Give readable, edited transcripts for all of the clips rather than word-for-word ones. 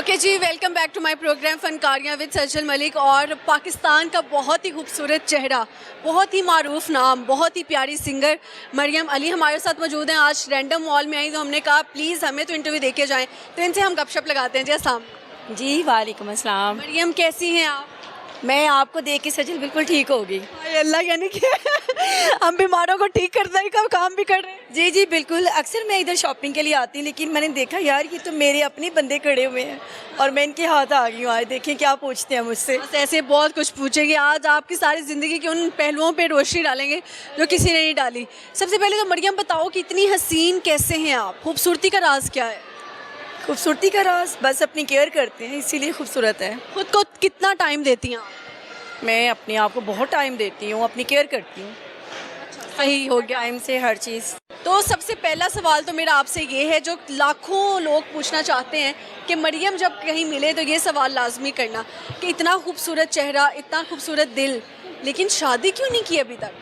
Okay जी, welcome back to my program फनकारियाँ with Sajal Malik. और पाकिस्तान का बहुत ही खूबसूरत चेहरा, बहुत ही मारूफ नाम, बहुत ही प्यारी सिंगर मरियम अली हमारे साथ मौजूद हैं। आज रैंडम मॉल में आई तो हमने कहा प्लीज़ हमें तो इंटरव्यू देके जाएं, तो इनसे हम गपशप लगाते हैं। जी अस्सलाम। जी वालेकुम अस्सलाम। मरियम कैसी हैं आप? मैं आपको देख के सजल बिल्कुल ठीक होगी। हाय अल्लाह, यानी कि हम बीमारों को ठीक करने का काम भी कर रहे हैं। जी जी बिल्कुल। अक्सर मैं इधर शॉपिंग के लिए आती हूँ, लेकिन मैंने देखा यार ये तो मेरे अपने बंदे खड़े हुए हैं और मैं इनके हाथ आ गई हूँ। आज देखें क्या पूछते हैं मुझसे। बस ऐसे बहुत कुछ पूछेंगे आज, आपकी सारी ज़िंदगी के उन पहलुओं पे रोशनी डालेंगे जो किसी ने नहीं डाली। सबसे पहले तो मरियम बताओ कि इतनी हसीन कैसे हैं आप? खूबसूरती का राज क्या है? खूबसूरती का राज बस अपनी केयर करते हैं, इसीलिए खूबसूरत है। खुद को कितना टाइम देती हैं आप? मैं अपने आप को बहुत टाइम देती हूँ, अपनी केयर करती हूँ। सही हो गया। टाइम से हर चीज़। तो सबसे पहला सवाल तो मेरा आपसे ये है जो लाखों लोग पूछना चाहते हैं कि मरियम जब कहीं मिले तो ये सवाल लाजमी करना कि इतना खूबसूरत चेहरा, इतना खूबसूरत दिल, लेकिन शादी क्यों नहीं की अभी तक?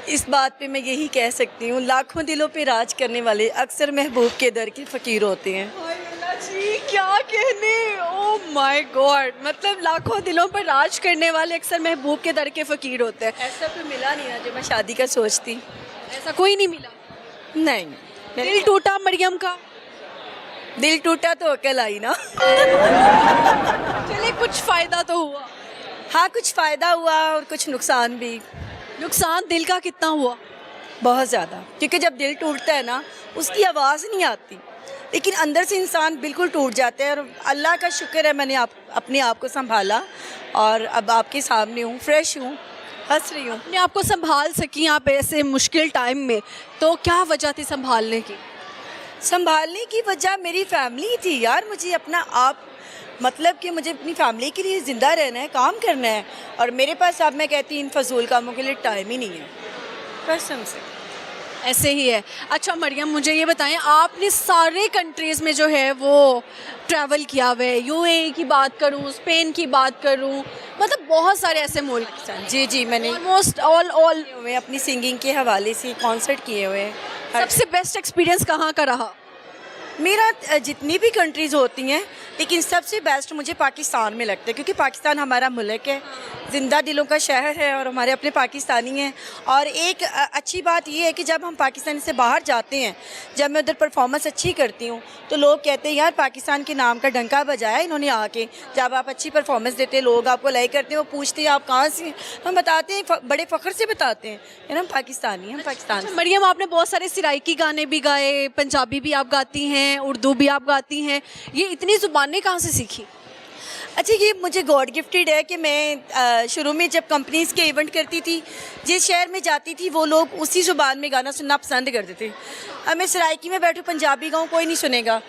इस बात पे मैं यही कह सकती हूँ, लाखों दिलों पे राज करने वाले अक्सर महबूब के दर के फ़कीर होते हैं। हाय अल्लाह जी, क्या कहने। ओह माय गॉड, मतलब लाखों दिलों पर राज करने वाले अक्सर महबूब के दर के फ़कीर होते हैं। ऐसा कोई मिला नहीं ना जब मैं शादी का सोचती। ऐसा कोई नहीं मिला? नहीं। दिल टूटा मरियम का? दिल टूटा तो अकल आई ना। चले कुछ फ़ायदा तो हुआ। हाँ, कुछ फ़ायदा हुआ और कुछ नुकसान भी। नुकसान दिल का कितना हुआ? बहुत ज़्यादा, क्योंकि जब दिल टूटता है ना उसकी आवाज़ नहीं आती, लेकिन अंदर से इंसान बिल्कुल टूट जाता है। और अल्लाह का शुक्र है मैंने अपने आप को संभाला और अब आपके सामने हूँ, फ्रेश हूँ, हंस रही हूँ। अपने आप को संभाल सकी आप ऐसे मुश्किल टाइम में, तो क्या वजह थी संभालने की? संभालने की वजह मेरी फैमिली थी यार। मुझे अपना आप मतलब कि मुझे अपनी फैमिली के लिए ज़िंदा रहना है, काम करना है, और मेरे पास अब मैं कहती इन फजूल कामों के लिए टाइम ही नहीं है, कसम से। ऐसे ही है। अच्छा मरियम, मुझे ये बताएं, आपने सारे कंट्रीज़ में जो है वो ट्रैवल किया हुआ है। यूएई की बात करूं, स्पेन की बात करूं, मतलब बहुत सारे ऐसे मुल्क। जी जी, मैंने ऑलमोस्ट ऑल हुए अपनी सिंगिंग के हवाले से कॉन्सर्ट किए हुए हैं। सबसे बेस्ट एक्सपीरियंस कहाँ का रहा? मेरा जितनी भी कंट्रीज़ होती हैं, लेकिन सबसे बेस्ट मुझे पाकिस्तान में लगता है, क्योंकि पाकिस्तान हमारा मुल्क है, ज़िंदा दिलों का शहर है और हमारे अपने पाकिस्तानी हैं। और एक अच्छी बात यह है कि जब हम पाकिस्तान से बाहर जाते हैं, जब मैं उधर परफॉर्मेंस अच्छी करती हूँ तो लोग कहते हैं यार पाकिस्तान के नाम का डंका बजाया इन्होंने आके। जब आप अच्छी परफॉर्मेंस देते हैं, लोग आपको लाइक करते हैं, वो पूछते हैं आप कहाँ से हैं, हम बताते हैं, बड़े फ़ख्र से बताते हैं यार हम पाकिस्तानी हैं, हम पाकिस्तान से। मरियम, आपने बहुत सारे सिराइकी गाने भी गाए, पंजाबी भी आप गाती हैं, उर्दू भी आप गाती हैं, ये इतनी ज़ुबानें कहाँ से सीखी? अच्छा, ये मुझे गॉड गिफ्टेड है कि मैं शुरू में जब कंपनीज़ के इवेंट करती थी, जिस शहर में जाती थी वो लोग उसी ज़ुबान में गाना सुनना पसंद करते थे। अब मैं सराइकी में बैठूँ पंजाबी गाऊँ, कोई नहीं सुनेगा।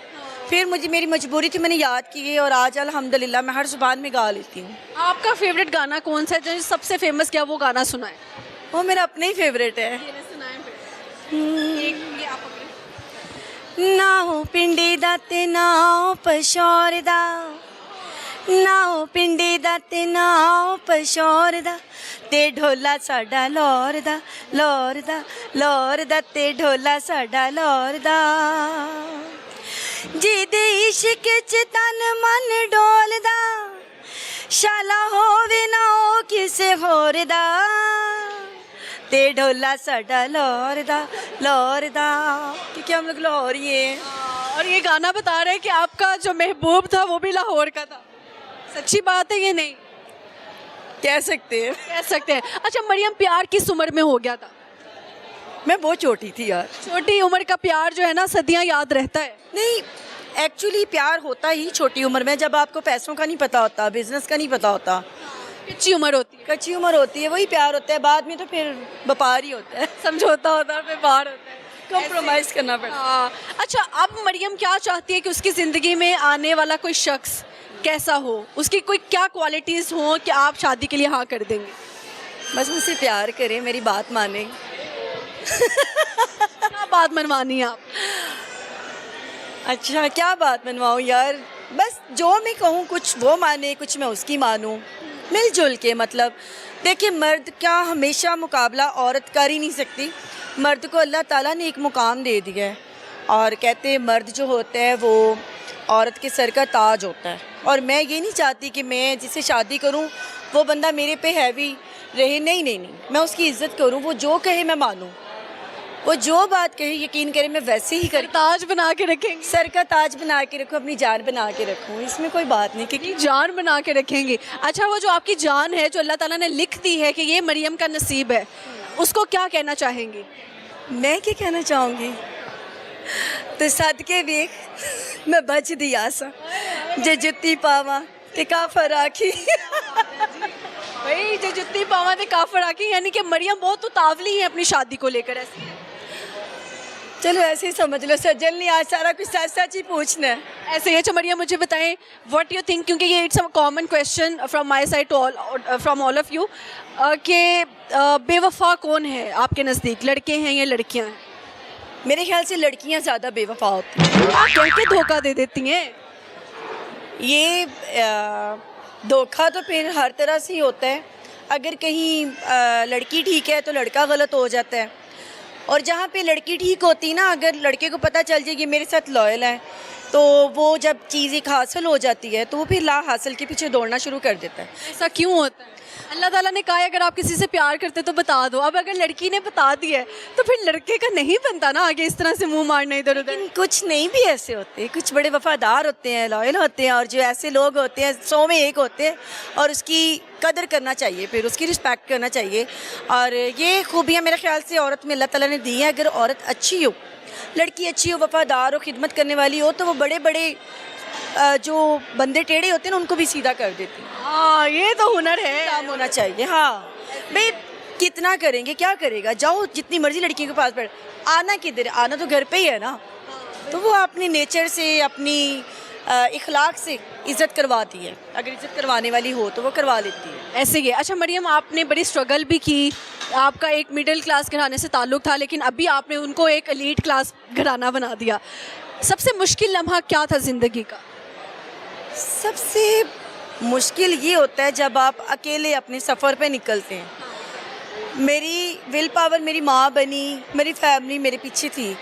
फिर मुझे मेरी मजबूरी थी, मैंने याद की और आज अल्हम्दुलिल्लाह मैं हर ज़ुबान में गा लेती हूँ। आपका फेवरेट गाना कौन सा है जो सबसे फेमस, क्या वो गाना सुना है? वो मेरा अपना ही फेवरेट है। नाओ पिंडी दा ते नाओ पशौर दा, नाओ पिंडी दा ते नाओ पशौर दा, ते ढोला साडा लौर दा, लौर दा, लौर दा, ते ढोला साडा लौर दा। जिदे इश्क च तन मन डोलदा, शाला होवे ना ओ किसे होर दा, ते ढोला साडा लौर दा, लौर दा, क्योंकि हम लोग लाहौर ही हैं। और ये गाना बता रहे हैं कि आपका जो महबूब था वो भी लाहौर का था। सच्ची बात है ये? नहीं कह सकते हैं। कह सकते हैं। अच्छा मरियम, प्यार किस उम्र में हो गया था? मैं बहुत छोटी थी यार। छोटी उम्र का प्यार जो है ना सदियां याद रहता है। नहीं, एक्चुअली प्यार होता ही छोटी उम्र में, जब आपको पैसों का नहीं पता होता, बिजनेस का नहीं पता होता, कच्ची उम्र होती है। कच्ची उम्र होती है, वही प्यार होता है। बाद में तो फिर व्यापार ही होता है, समझौता होता है, व्यापार होता है, कॉम्प्रोमाइज़ करना पड़ता है। हाँ। अच्छा, अब मरियम क्या चाहती है कि उसकी ज़िंदगी में आने वाला कोई शख्स कैसा हो, उसकी कोई क्या क्वालिटीज़ हो कि आप शादी के लिए हाँ कर देंगे? बस मुझसे प्यार करें, मेरी बात माने। क्या बात मनवानी है आप? अच्छा, क्या बात मनवाऊँ यार? बस जो मैं कहूँ कुछ वो माने, कुछ मैं उसकी मानूँ, मिलजुल के। मतलब देखिए, मर्द क्या हमेशा मुकाबला औरत कर ही नहीं सकती। मर्द को अल्लाह ताला ने एक मुकाम दे दिया है, और कहते हैं मर्द जो होता है वो औरत के सर का ताज होता है, और मैं ये नहीं चाहती कि मैं जिससे शादी करूं वो बंदा मेरे पे हैवी रहे। नहीं नहीं नहीं, मैं उसकी इज्जत करूं, वो जो कहे मैं मानूं, वो जो बात कहे यकीन करे मैं वैसे ही कर ताज बना के रखेंगे, सर का ताज बना के रखूं, अपनी जान बना के रखूं, इसमें कोई बात नहीं कि जान बना के रखेंगे। अच्छा, वो जो आपकी जान है जो अल्लाह ताला ने लिख दी है कि ये मरियम का नसीब है, उसको क्या कहना चाहेंगी? मैं क्या कहना चाहूँगी, तो सदके वेख मैं बच दिया सा जे जुत्ती पावा ते काफर आखी। भाई जो जुत्ती पावा ते काफर आकी, यानी कि मरियम बहुत उतावली है अपनी शादी को लेकर, ऐसी है? चलो ऐसे ही समझ लो, सज्जल ने आज सारा कुछ सच सच ही पूछना है। ऐसे ही। अच्छा मरियम, मुझे बताएं व्हाट यू थिंक, क्योंकि ये it's a common question from my side to all from all of you, कि बेवफा कौन है आपके नज़दीक, लड़के हैं या लड़कियां हैं? मेरे ख्याल से लड़कियां ज़्यादा बेवफा होती हैं। आप कैसे धोखा दे देती हैं? ये धोखा तो फिर हर तरह से ही होता है। अगर कहीं लड़की ठीक है तो लड़का गलत हो जाता है, और जहाँ पे लड़की ठीक होती ना, अगर लड़के को पता चल जाए कि मेरे साथ लॉयल है, तो वो जब चीज़ एक हासिल हो जाती है तो वो फिर ला हासिल के पीछे दौड़ना शुरू कर देता है। ऐसा क्यों होता है? अल्लाह ताला ने कहा है अगर आप किसी से प्यार करते तो बता दो। अब अगर लड़की ने बता दिया है तो फिर लड़के का नहीं बनता ना आगे इस तरह से मुंह मारना इधर उधर। लेकिन कुछ नहीं भी ऐसे होते, कुछ बड़े वफादार होते हैं, लॉयल होते हैं, और जो ऐसे लोग होते हैं 100 में 1 होते हैं, और उसकी कदर करना चाहिए, फिर उसकी रिस्पेक्ट करना चाहिए। और ये खूबियाँ मेरे ख्याल से औरत में अल्लाह ताला ने दी हैं। अगर औरत अच्छी हो, लड़की अच्छी हो, वफादार हो, खिदमत करने वाली हो, तो वो बड़े बड़े जो बंदे टेढ़े होते हैं ना उनको भी सीधा कर देती है। हाँ, ये तो हुनर है, काम होना चाहिए। हाँ भाई, कितना करेंगे, क्या करेगा, जाओ जितनी मर्जी लड़कियों के पास बैठ, आना किधर, आना तो घर पे ही है ना। तो वो अपने नेचर से, अपनी इखलाक से इज़्ज़त करवाती है। अगर इज़्ज़त करवाने वाली हो तो वो करवा लेती है। ऐसे ही है। अच्छा मरियम, आपने बड़ी स्ट्रगल भी की, आपका एक मिडिल क्लास घराने से ताल्लुक़ था, लेकिन अभी आपने उनको एक एलीट क्लास घराना बना दिया। सबसे मुश्किल लम्हा क्या था ज़िंदगी का? सबसे मुश्किल ये होता है जब आप अकेले अपने सफ़र पे निकलते हैं। मेरी विल पावर मेरी माँ बनी, मेरी फैमिली मेरे पीछे थी,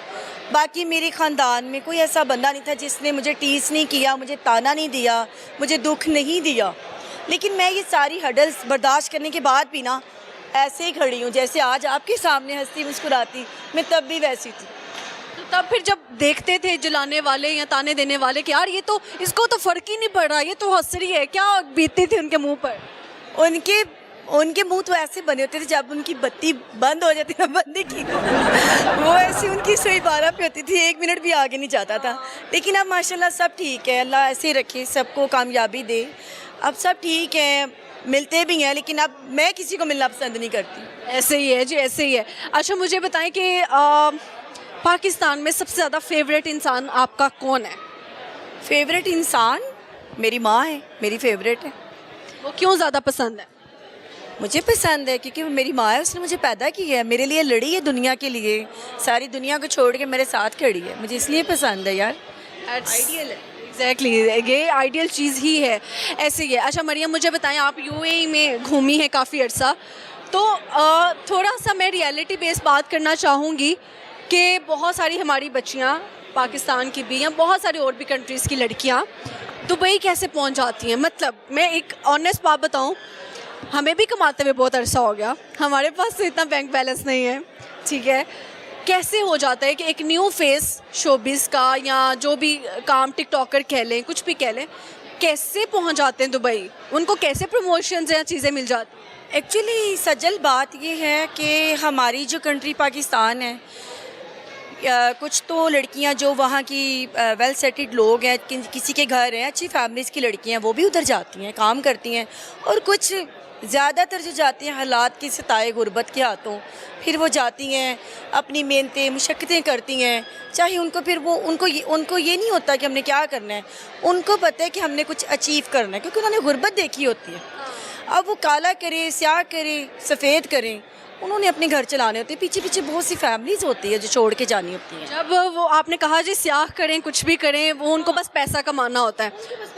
बाकी मेरे ख़ानदान में कोई ऐसा बंदा नहीं था जिसने मुझे टीस नहीं किया, मुझे ताना नहीं दिया, मुझे दुख नहीं दिया। लेकिन मैं ये सारी हडल्स बर्दाश्त करने के बाद भी ना ऐसे ही खड़ी हूँ जैसे आज आपके सामने हंसती मुस्कुराती, मैं तब भी वैसी थी। तो तब फिर जब देखते थे जलाने वाले या ताने देने वाले कि यार ये तो, इसको तो फ़र्क ही नहीं पड़ रहा, ये तो हंस रही है, क्या बीतती थी उनके मुंह पर? उनके मुंह तो ऐसे बने होते थे जब उनकी बत्ती बंद हो जाती ना, बंदी की वो ऐसी उनकी सुई 12 पे होती थी, 1 मिनट भी आगे नहीं जाता था। लेकिन अब माशाल्लाह सब ठीक है, अल्लाह ऐसे रखे, सबको कामयाबी दे। अब सब ठीक है, मिलते भी हैं, लेकिन अब मैं किसी को मिलना पसंद नहीं करती। ऐसे ही है जी, ऐसे ही है। अच्छा मुझे बताएं कि पाकिस्तान में सबसे ज़्यादा फेवरेट इंसान आपका कौन है? फेवरेट इंसान मेरी माँ है, मेरी फेवरेट है। वो क्यों ज़्यादा पसंद है? मुझे पसंद है क्योंकि वो मेरी माँ है, उसने मुझे पैदा किया है, मेरे लिए लड़ी है दुनिया के लिए, सारी दुनिया को छोड़ के मेरे साथ खड़ी है, मुझे इसलिए पसंद है यार। आइडियल है। एग्जैक्टली, ये आइडियल चीज़ ही है। ऐसे ही है। अच्छा मरियम, मुझे बताएं, आप यूएई में घूमी है काफ़ी अर्सा, तो थोड़ा सा मैं रियलिटी बेस्ड बात करना चाहूँगी कि बहुत सारी हमारी बच्चियाँ, पाकिस्तान की भी या बहुत सारी और भी कंट्रीज़ की लड़कियाँ दुबई कैसे पहुँच जाती हैं? मतलब मैं एक ऑनेस्ट बात बताऊँ, हमें भी कमाते हुए बहुत अरसा हो गया, हमारे पास तो इतना बैंक बैलेंस नहीं है, ठीक है। कैसे हो जाता है कि एक न्यू फेस शोबिज़ का या जो भी काम टिकटॉकर कह लें, कुछ भी कह लें, कैसे पहुंच जाते हैं दुबई? उनको कैसे प्रमोशंस या चीज़ें मिल जाती हैं? एक्चुअली सजल बात ये है कि हमारी जो कंट्री पाकिस्तान है, कुछ तो लड़कियां जो वहाँ की वेल सेटेड लोग हैं, किसी के घर हैं, अच्छी फैमिलीज़ की लड़कियां, वो भी उधर जाती हैं, काम करती हैं, और कुछ ज़्यादातर जो जाती हैं हालात की सताए गुर्बत के हाथों, फिर वो जाती हैं, अपनी मेहनतें मुशक्क़तें करती हैं, चाहे उनको फिर वो उनको ये नहीं होता कि हमने क्या करना है, उनको पता है कि हमने कुछ अचीव करना है, क्योंकि उन्होंने गुर्बत देखी होती है। अब वो काला करे, स्याह करे, सफ़ेद करें, उन्होंने अपने घर चलाने होते हैं, पीछे पीछे बहुत सी फैमिलीज़ होती है जो छोड़ के जानी होती हैं। जब वो आपने कहा जी स्याह करें, कुछ भी करें, वो उनको बस पैसा कमाना होता है,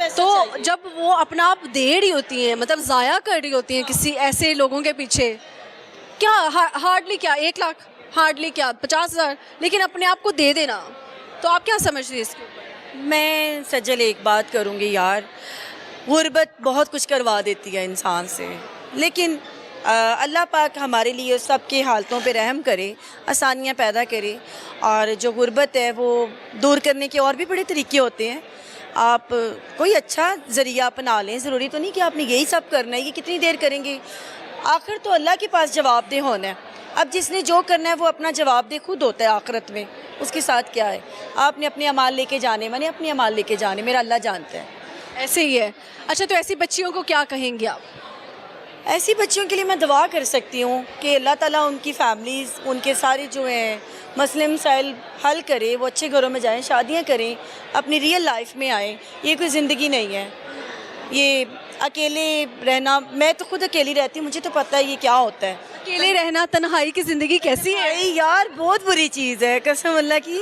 तो जब वो अपना आप दे रही होती हैं, मतलब ज़ाया कर रही होती हैं किसी ऐसे लोगों के पीछे, क्या हार्डली क्या 1 लाख, हार्डली क्या 50,000, लेकिन अपने आप को दे देना, तो आप क्या समझ रही हैं इसके ऊपर? मैं सजल एक बात करूँगी यार, गुर्बत बहुत कुछ करवा देती है इंसान से, लेकिन अल्लाह पाक हमारे लिए सबके हालतों पे रहम करे, आसानियाँ पैदा करे, और जो गुर्बत है वो दूर करने के और भी बड़े तरीके होते हैं। आप कोई अच्छा ज़रिया अपना लें, ज़रूरी तो नहीं कि आपने यही सब करना है, ये कितनी देर करेंगे, आखिर तो अल्लाह के पास जवाबदेह होना है। अब जिसने जो करना है वो अपना जवाबदेह खुद होता है आखिरत में, उसके साथ क्या है, आपने अपने अमाल लेके जाने, मैंने अपने अमाल लेके जाने, मेरा अल्लाह जानता है। ऐसे ही है। अच्छा, तो ऐसी बच्चियों को क्या कहेंगे आप? ऐसी बच्चियों के लिए मैं दुआ कर सकती हूँ कि अल्लाह ताला उनकी फैमिलीज़, उनके सारे जो हैं मसले मसाइल हल करे, वो अच्छे घरों में जाएं, शादियाँ करें, अपनी रियल लाइफ में आएँ। ये कोई ज़िंदगी नहीं है, ये अकेले रहना, मैं तो खुद अकेली रहती हूँ, मुझे तो पता है ये क्या होता है। अकेले रहना, तन्हाई की ज़िंदगी कैसी है? अरे यार बहुत बुरी चीज़ है कसम अल्लाह की,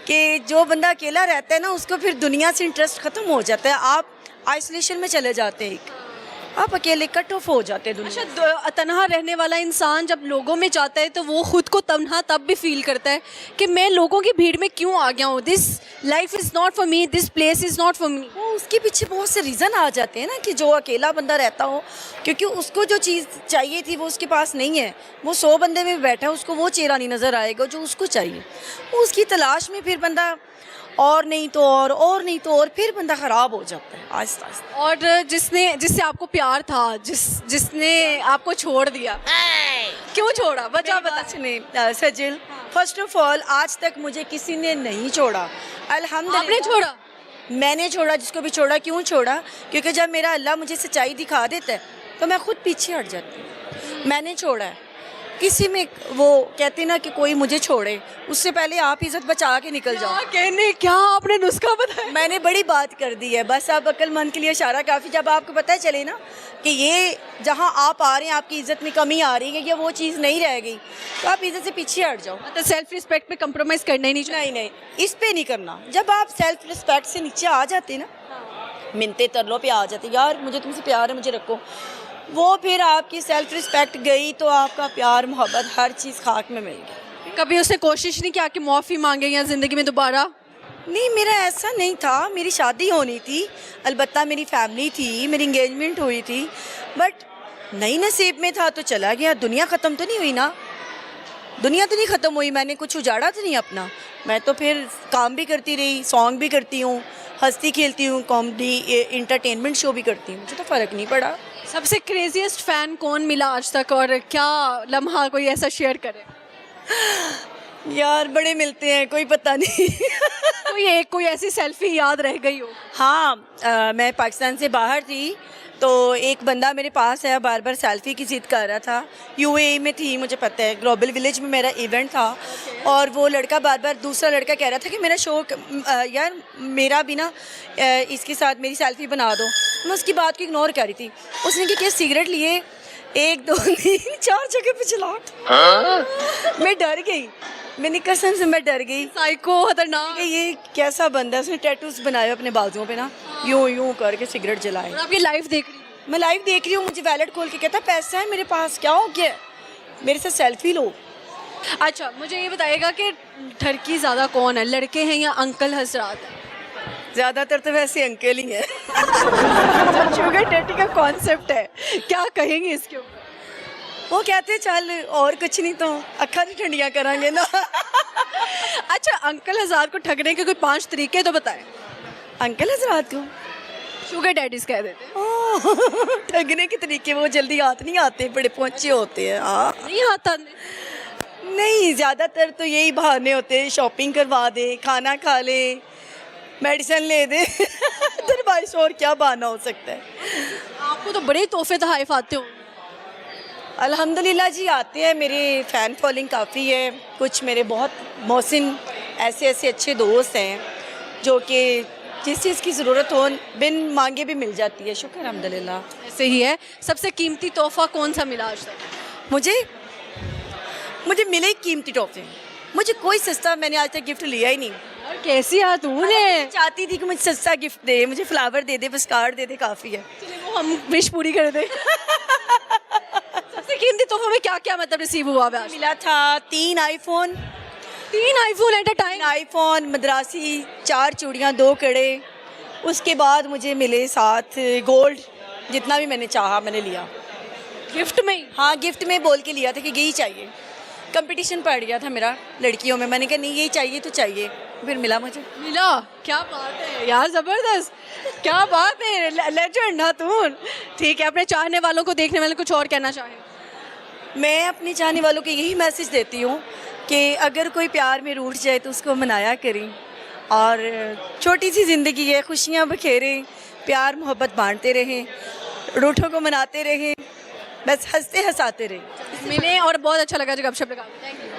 कि जो बंदा अकेला रहता है ना उसको फिर दुनिया से इंटरेस्ट ख़त्म हो जाता है, आप आइसोलेशन में चले जाते हैं, आप अकेले कट ऑफ हो जाते हैं दुनिया। अच्छा, तन्हा रहने वाला इंसान जब लोगों में जाता है तो वो खुद को तन्हा तब भी फील करता है कि मैं लोगों की भीड़ में क्यों आ गया हूँ, this life is not for me, this place is not for me. वो उसके पीछे बहुत से रीज़न आ जाते हैं ना, कि जो अकेला बंदा रहता हो, क्योंकि उसको जो चीज़ चाहिए थी वो उसके पास नहीं है, वो 100 बंदे में बैठा है, उसको वो चेहरा नहीं नज़र आएगा जो उसको चाहिए, वो उसकी तलाश में फिर बंदा और नहीं तो और नहीं तो और, फिर बंदा ख़राब हो जाता है आहिस्ता आहिस्ता। और जिससे आपको प्यार था, जिसने आपको छोड़ दिया, क्यों छोड़ा? वजह बता। सुने सजिल, फर्स्ट ऑफ ऑल आज तक मुझे किसी ने नहीं छोड़ा, अल्हम्दुलिल्लाह। आपने छोड़ा? मैंने छोड़ा, जिसको भी छोड़ा। क्यों छोड़ा? क्योंकि जब मेरा अल्लाह मुझे सच्चाई दिखा देता है तो मैं खुद पीछे हट जाती हूँ। मैंने छोड़ा है, किसी में वो कहते ना कि कोई मुझे छोड़े, उससे पहले आप इज्जत बचा के निकल जाओ। क्या आपने नुस्खा बताया? मैंने बड़ी बात कर दी है, बस अब अक्लमंद के लिए इशारा काफ़ी। जब आपको पता चले ना कि ये जहाँ आप आ रहे हैं आपकी इज्जत में कमी आ रही है या वो चीज़ नहीं रह गई, तो आप इज्जत से पीछे हट जाओ। मतलब सेल्फ रिस्पेक्ट पे कंप्रोमाइज़ करना ही नहीं चाहिए। नहीं, इस पे नहीं करना। जब आप सेल्फ रिस्पेक्ट से नीचे आ जाते ना, मिनते तरलों पे आ जाते, यार मुझे तुमसे प्यार है, मुझे रखो, वो फिर आपकी सेल्फ रिस्पेक्ट गई तो आपका प्यार मोहब्बत हर चीज़ खाक में मिल गई। कभी उसने कोशिश नहीं किया कि माफ़ी मांगे या ज़िंदगी में दोबारा? नहीं, मेरा ऐसा नहीं था, मेरी शादी होनी थी, अलबत्ता मेरी फैमिली थी, मेरी इंगेजमेंट हुई थी, बट नई नसीब में था तो चला गया। दुनिया ख़त्म तो नहीं हुई ना, दुनिया तो नहीं ख़त्म हुई, मैंने कुछ उजाड़ा तो नहीं अपना। मैं तो फिर काम भी करती रही, सॉन्ग भी करती हूँ, हंसती खेलती हूँ, कॉमेडी इंटरटेनमेंट शो भी करती हूँ, मुझे तो फ़र्क नहीं पड़ा। सबसे क्रेजीएस्ट फ़ैन कौन मिला आज तक, और क्या लम्हा कोई ऐसा शेयर करे? यार बड़े मिलते हैं, कोई पता नहीं। कोई ऐसी सेल्फी याद रह गई हो? हाँ, मैं पाकिस्तान से बाहर थी तो एक बंदा मेरे पास है, बार बार सेल्फ़ी की ज़िद कर रहा था। यूएई में थी, मुझे पता है, ग्लोबल विलेज में मेरा इवेंट था। और वो लड़का बार बार, दूसरा लड़का कह रहा था कि मेरा शो यार मेरा भी ना इसके साथ मेरी सेल्फ़ी बना दो। मैं उसकी बात को इग्नोर कर रही थी। उसने क्या सिगरेट लिए 1 2 3 4 जगह पे चला। मैं डर गई, मैंने कसम से मैं डर गई। साइको, खतरनाक। ये कैसा बंदा है, उसने टैटूज बनाए अपने बाजुओं पे ना, यूं करके सिगरेट जलाए। और आप ये लाइव देख रही हो? मैं लाइव देख रही हूँ, मुझे वैलेट खोल के कहता पैसा है मेरे पास, क्या हो गया, मेरे से सेल्फी लो। अच्छा, मुझे ये बताइएगा कि ठरकी ज़्यादा कौन है, लड़के हैं या अंकल हजरात हैं? ज़्यादातर तो वैसे अंकल ही है। शुगर डैडी का कॉन्सेप्ट है, क्या कहेंगे इसके ऊपर? वो कहते चल और कुछ नहीं तो अखा नहीं ठंडियाँ करांगे ना। अच्छा, अंकल हज़रात को ठगने के कोई 5 तरीके तो बताएं। अंकल हजरात को शुगर डैडीज कह देते हैं। ठगने के तरीके वो जल्दी हाथ नहीं आते, बड़े पहुँचे होते हैं। हाँ, नहीं आता नहीं, ज़्यादातर तो यही बहाने होते हैं, शॉपिंग करवा दे, खाना खा ले, मेडिसिन ले दे। अदरवाइज और क्या बहाना हो सकता है? आपको तो बड़े तोहफे तहाइफ आते हो। अल्हम्दुलिल्लाह जी आते हैं, मेरे फ़ैन फॉलोइंग काफ़ी है। कुछ मेरे बहुत मोहसिन ऐसे अच्छे दोस्त हैं जो कि जिस चीज़ की ज़रूरत हो बिन मांगे भी मिल जाती है। शुक्र अल्हम्दुलिल्लाह। ऐसे ही है। सबसे कीमती तोहफा कौन सा मिला आज तक? मुझे मिले कीमती तोहफे, मुझे कोई सस्ता मैंने आज तक गिफ्ट लिया ही नहीं। और कैसी है तूने? चाहती थी कि मुझे सस्ता गिफ्ट दे, मुझे फ्लावर दे दे, बस कार्ड दे दे, काफ़ी है। चलिए वो हम विश पूरी कर दें। सबसे कीमती तोहफे में क्या क्या मतलब रिसीव हुआ है आज? मिला था 3 iPhone 3 iPhone at a time. IPhone, Madrasi, 4 चूड़ियाँ, 2 कड़े, उसके बाद मुझे मिले साथ गोल्ड, जितना भी मैंने चाहा मैंने लिया। गिफ्ट में ही? हाँ, गिफ्ट में बोल के लिया था कि यही चाहिए। कंपटीशन पड़ गया था मेरा लड़कियों में, मैंने कहा नहीं यही चाहिए तो चाहिए, फिर मिला मुझे। मिला? क्या बात है यार, ज़बरदस्त, क्या बात है, लेजेंड ना तू। ठीक है, अपने चाहने वालों को, देखने वालों को कुछ और कहना चाहें? मैं अपने चाहने वालों को यही मैसेज देती हूँ कि अगर कोई प्यार में रूठ जाए तो उसको मनाया करें, और छोटी सी ज़िंदगी है, खुशियाँ बखेरें, प्यार मोहब्बत बांटते रहें, रूठों को मनाते रहें, बस हंसते हंसाते रहें। मिले और बहुत अच्छा लगा जो गपशप लगा। Thank you.